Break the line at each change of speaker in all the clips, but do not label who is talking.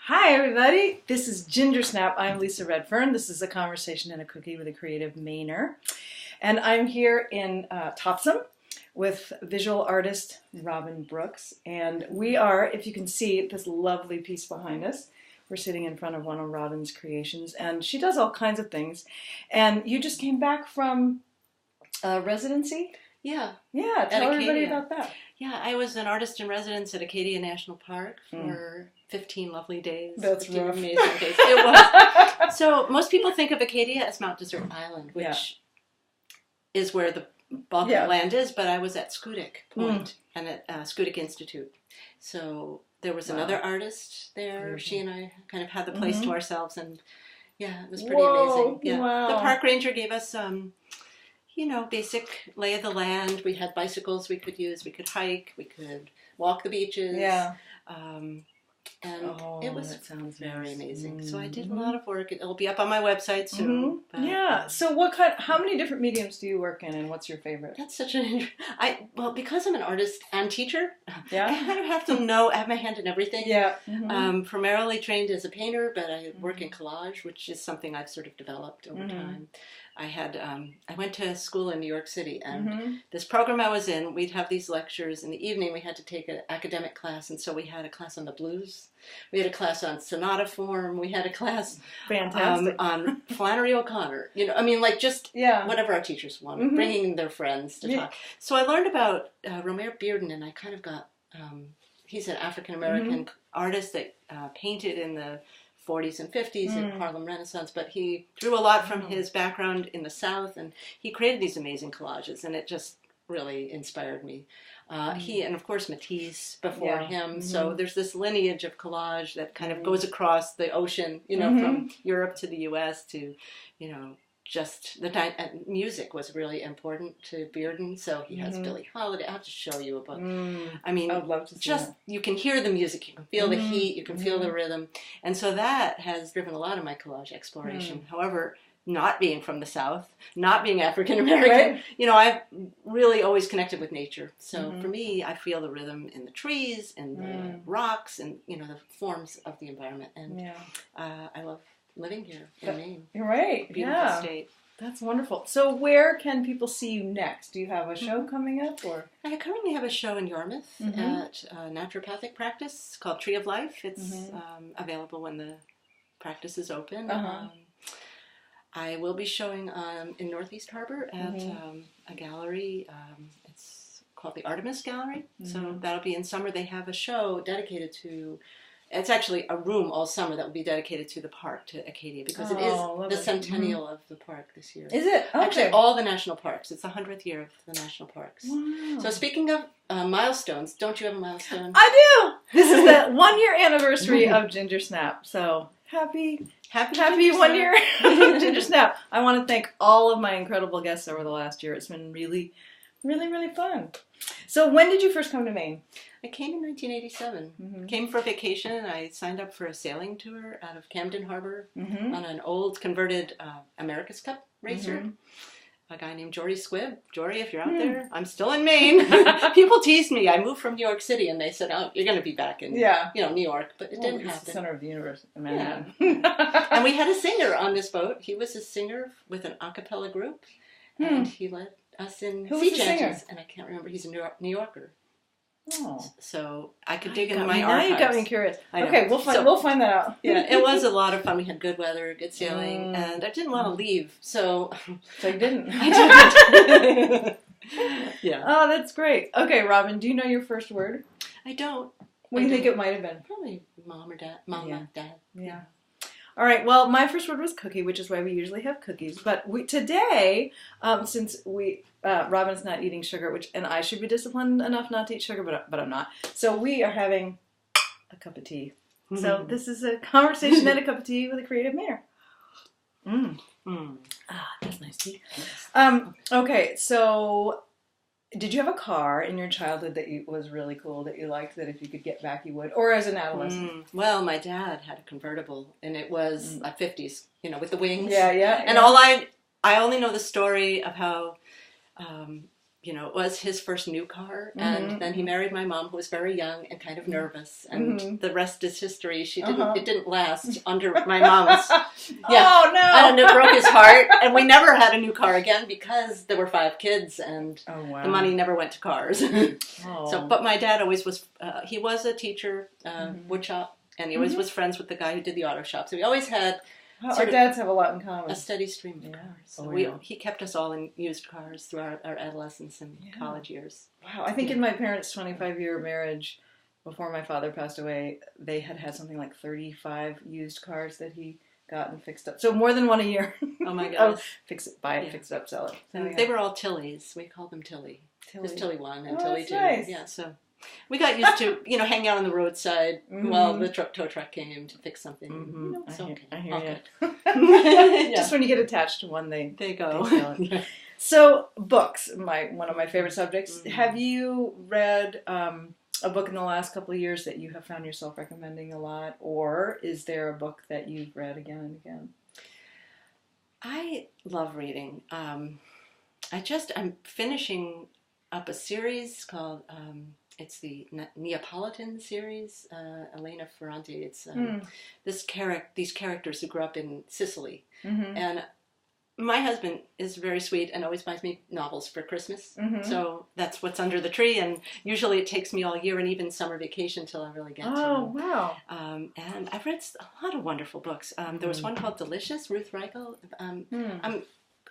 Hi everybody, this is Gingersnap. I'm Lisa Redfern. This is a conversation and a cookie with a creative Mainer. And I'm here in Topsom with visual artist Robin Brooks. And we are, if you can see this lovely piece behind us, we're sitting in front of one of Robin's creations. And she does all kinds of things. And you just came back from residency?
Yeah.
Yeah, tell everybody about that.
Yeah, I was an artist in residence at Acadia National Park for 15 lovely days.
That's
15
rough.
amazing days. It was. So most people think of Acadia as Mount Desert Island, which is where the bulk of the land is, but I was at Schoodic Point and at Schoodic Institute. So there was another artist there. She and I kind of had the place to ourselves, and yeah, it was pretty amazing. Yeah.
Wow.
The park ranger gave us basic lay of the land. We had bicycles we could use. We could hike. We could walk the beaches.
Yeah.
And it was very amazing. So I did a lot of work. It'll be up on my website soon. But,
yeah. So how many different mediums do you work in, and what's your favorite?
That's such an because I'm an artist and teacher, I
Yeah.
kind of have to have my hand in everything.
Yeah.
Primarily trained as a painter, but I work in collage, which is something I've sort of developed over time. I went to school in New York City, and this program I was in, we'd have these lectures. In the evening, we had to take an academic class, and so we had a class on the blues. We had a class on sonata form. We had a class on Flannery O'Connor. Whatever our teachers wanted, bringing their friends to talk. So I learned about Romare Bearden, and I kind of got, he's an African-American artist that painted in the 40s and 50s in Harlem Renaissance, but he drew a lot from his background in the South, and he created these amazing collages, and it just really inspired me. He, and of course Matisse before him, so there's this lineage of collage that kind of goes across the ocean, from Europe to the US to, just music was really important to Bearden, so he has Billie Holiday. I have to show you a book. I mean,
I would love to see that.
You can hear the music, you can feel the heat, you can feel the rhythm, and so that has driven a lot of my collage exploration. However, not being from the South, not being African American, I've really always connected with nature. So for me, I feel the rhythm in the trees and the rocks and the forms of the environment, and I love living here in Maine.
You're right.
Beautiful state.
That's wonderful. So where can people see you next? Do you have a show coming up? Or
I currently have a show in Yarmouth at naturopathic practice called Tree of Life. It's available when the practice is open. I will be showing in Northeast Harbor at a gallery. It's called the Artemis Gallery. So that'll be in summer. They have a show dedicated to... It's actually a room all summer that will be dedicated to the park, to Acadia, because it is the centennial of the park this year.
Is it? Okay.
Actually, all the national parks. It's the 100th year of the national parks.
Wow.
So speaking of milestones, don't you have a milestone?
I do! This is the 1 year anniversary of Gingersnap. So happy 1 year Gingersnap. I want to thank all of my incredible guests over the last year. It's been really, really, really fun. So when did you first come to Maine?
I came in 1987. Came for vacation. I signed up for a sailing tour out of Camden Harbor on an old converted America's Cup racer. A guy named Jory Squibb. Jory, if you're out there, I'm still in Maine. People teased me. I moved from New York City, and they said, "Oh, you're going to be back in New York," but it didn't happen.
It's the center of the universe, Manhattan.
And we had a singer on this boat. He was a singer with an a cappella group, and he led us in sea changes. And I can't remember. He's a New Yorker.
Oh.
So I could dig into my archives.
Now you got me curious. Okay, we'll find that out.
Yeah, it was a lot of fun. We had good weather, good sailing, and I didn't want to leave, so
you didn't.
I didn't. Yeah.
Oh, that's great. Okay, Robin, do you know your first word?
I don't.
What do you think it might have been?
Probably mom or dad. Mama, dad.
Yeah. All right, well, my first word was cookie, which is why we usually have cookies. But today, since Robin's not eating sugar, and I should be disciplined enough not to eat sugar, but I'm not. So we are having a cup of tea. So this is a conversation and a cup of tea with a creative Mainer. That's nice tea. Okay, so... Did you have a car in your childhood that was really cool, that you liked, that if you could get back you would? Or as an adolescent?
Well, my dad had a convertible, and it was a 50s, with the wings.
Yeah.
And I only know the story of how it was his first new car, and then he married my mom, who was very young and kind of nervous, and the rest is history. It didn't last under my mom's. Yeah.
Oh no!
And it broke his heart, and we never had a new car again because there were 5 kids, and the money never went to cars. So, but my dad always was. He was a teacher, woodshop, and he always was friends with the guy who did the auto shop. So we always had.
Our dads have a lot in common.
A steady stream of cars. So he kept us all in used cars through our adolescence and college years.
Wow. I think in my parents' 25-year marriage, before my father passed away, they had something like 35 used cars that he got and fixed up. So more than one a year.
Oh my gosh.
Fix it, buy it, fix it up, sell it. So,
They were all Tillys. We called them Tilly. There's Tilly 1 and Tilly 2.
Nice.
Yeah, so we got used to, hanging out on the roadside while the tow truck came to fix something. It's okay.
I hear you. Just when you get attached to one, they go. So, books, one of my favorite subjects. Have you read a book in the last couple of years that you have found yourself recommending a lot, or is there a book that you've read again and again?
I love reading. I'm finishing up a series called... it's the Neapolitan series, Elena Ferrante. It's these characters who grew up in Sicily. And my husband is very sweet and always buys me novels for Christmas. So that's what's under the tree. And usually it takes me all year and even summer vacation till I really get to them.
Oh, wow.
And I've read a lot of wonderful books. There was one called Delicious, Ruth Reichel.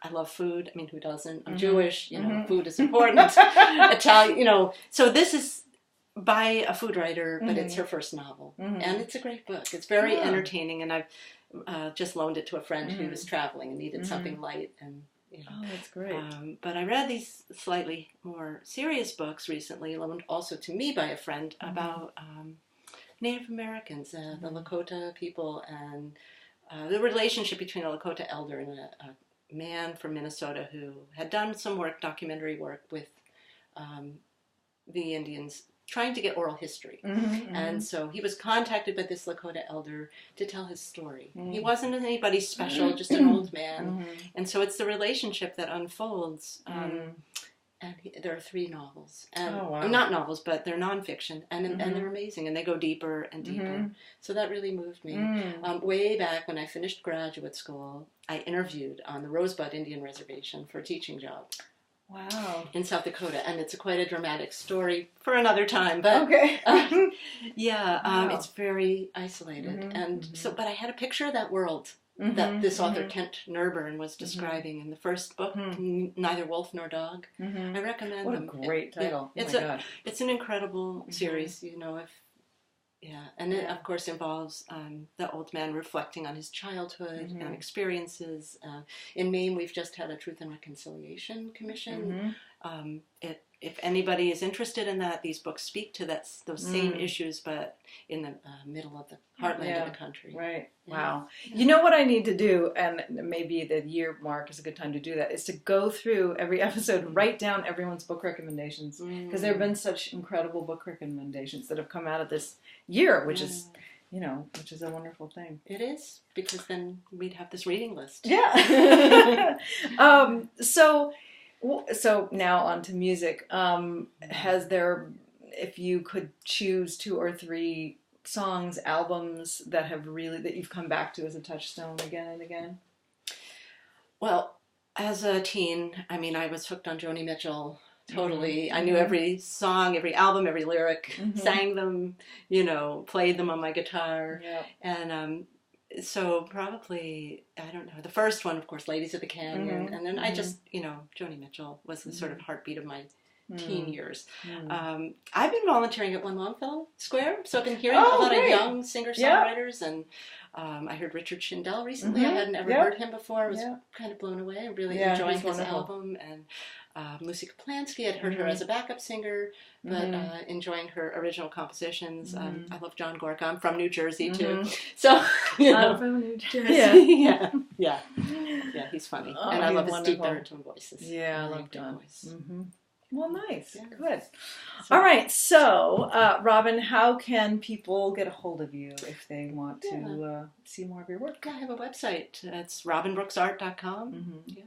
I love food. I mean, who doesn't? I'm Jewish. Food is important. Italian. So this is by a food writer, but it's her first novel, and it's a great book. It's very entertaining, and I've just loaned it to a friend who was traveling and needed something light. And
oh, that's great.
But I read these slightly more serious books recently, loaned also to me by a friend about Native Americans, the Lakota people, and the relationship between a Lakota elder and a man from Minnesota who had done some documentary work with the Indians, trying to get oral history. And so he was contacted by this Lakota elder to tell his story. He wasn't anybody special, just an old man. And so it's the relationship that unfolds. And there are 3 novels. And, not novels, but they're nonfiction. And they're amazing. And they go deeper and deeper. So that really moved me. Way back when I finished graduate school, I interviewed on the Rosebud Indian Reservation for a teaching job.
Wow.
In South Dakota. And it's quite a dramatic story for another time. But it's very isolated. And so, but I had a picture of that world that this author, Kent Nerburn, was describing in the first book, Neither Wolf Nor Dog. I recommend them.
What a great title.
It's an incredible series, and it, of course, involves the old man reflecting on his childhood and experiences. In Maine, we've just had a Truth and Reconciliation Commission. If anybody is interested in that, these books speak to those same issues, but in the middle of the heartland of the country.
Right. Yeah. Wow. Yeah. You know what I need to do, and maybe the year mark is a good time to do that, is to go through every episode, write down everyone's book recommendations, because there have been such incredible book recommendations that have come out of this year, which is... which is a wonderful thing.
It is, because then we'd have this reading list.
Yeah. So now on to music. Has there, if you could choose 2 or 3 songs, albums that you've come back to as a touchstone again and again?
Well, as a teen, I was hooked on Joni Mitchell. Totally. I knew every song, every album, every lyric, sang them, played them on my guitar. Yeah. And so probably, I don't know, the first one, of course, Ladies of the Canyon. And then I just, Joni Mitchell was the sort of heartbeat of my teen years. I've been volunteering at One Longfellow Square, so I've been hearing a lot of young singer-songwriters. And I heard Richard Shindell recently. I hadn't ever heard him before. I was kind of blown away. I'm really enjoying his album. And Lucy Kaplansky, I'd heard her as a backup singer, but enjoying her original compositions. I love John Gorka. I'm from New Jersey, too. So,
I'm from New Jersey.
Yeah, he's funny. And I love his deep baritone voices.
Yeah, I love John. Well, nice. Yeah. Good. All right. So, Robin, how can people get a hold of you if they want to see more of your work?
I have a website. It's robinbrooksart.com. Yeah.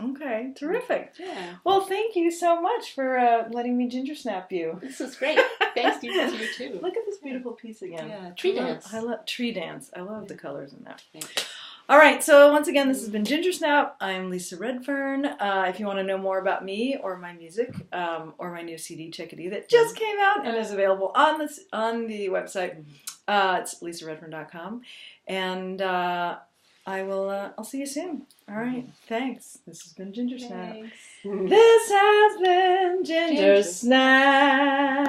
Okay, terrific.
Yeah.
Well, thank you so much for letting me Gingersnap you.
This was great. Thanks to you too.
Look at this beautiful piece again.
Yeah, tree dance.
I love tree dance. I love the colors in that.
Thanks.
All right, so once again, this has been Gingersnap. I'm Lisa Redfern. If you want to know more about me or my music or my new CD, Chickadee, that just came out and is available on the website, it's lisaredfern.com. And I'll see you soon. All right, thanks. This has been Gingersnap.
Thanks.
This has been Gingersnap.